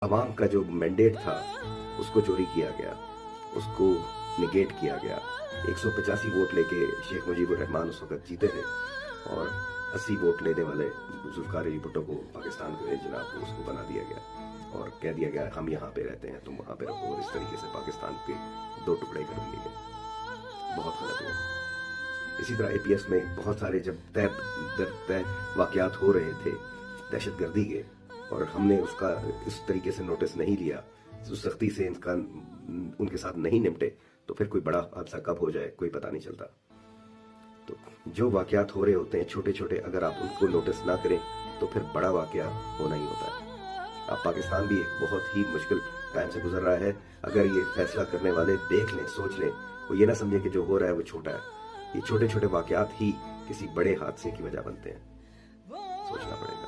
عوام کا جو مینڈیٹ تھا اس کو چوری کیا گیا، اس کو نگیٹ کیا گیا۔ 185 ووٹ لے کے شیخ مجیب الرحمان اس وقت جیتے تھے، اور 80 ووٹ لینے والے ذوالفقار علی بھٹو کو پاکستان کے جناب اس کو بنا دیا گیا اور کہہ دیا گیا ہم یہاں پہ رہتے ہیں، تم وہاں پہ رہو، اور اس طریقے سے پاکستان کے 2 ٹکڑے کر دیے گئے۔ بہت غلط ہوا۔ اسی طرح اے پی ایس میں بہت سارے جب طے واقعات ہو رہے تھے دہشت گردی کے، اور ہم نے اس کا اس طریقے سے نوٹس نہیں لیا، اس سختی سے ان کے ساتھ نہیں نمٹے، تو پھر کوئی بڑا حادثہ کب ہو جائے کوئی پتہ نہیں چلتا۔ تو جو واقعات ہو رہے ہوتے ہیں چھوٹے چھوٹے، اگر آپ ان کو نوٹس نہ کریں تو پھر بڑا واقعہ ہونا ہی ہوتا ہے۔ اب پاکستان بھی ایک بہت ہی مشکل ٹائم سے گزر رہا ہے۔ اگر یہ فیصلہ کرنے والے دیکھ لیں، سوچ لیں، وہ یہ نہ سمجھیں کہ جو ہو رہا ہے وہ چھوٹا ہے، یہ چھوٹے چھوٹے واقعات ہی کسی بڑے حادثے کی وجہ بنتے ہیں، سوچنا پڑے گا۔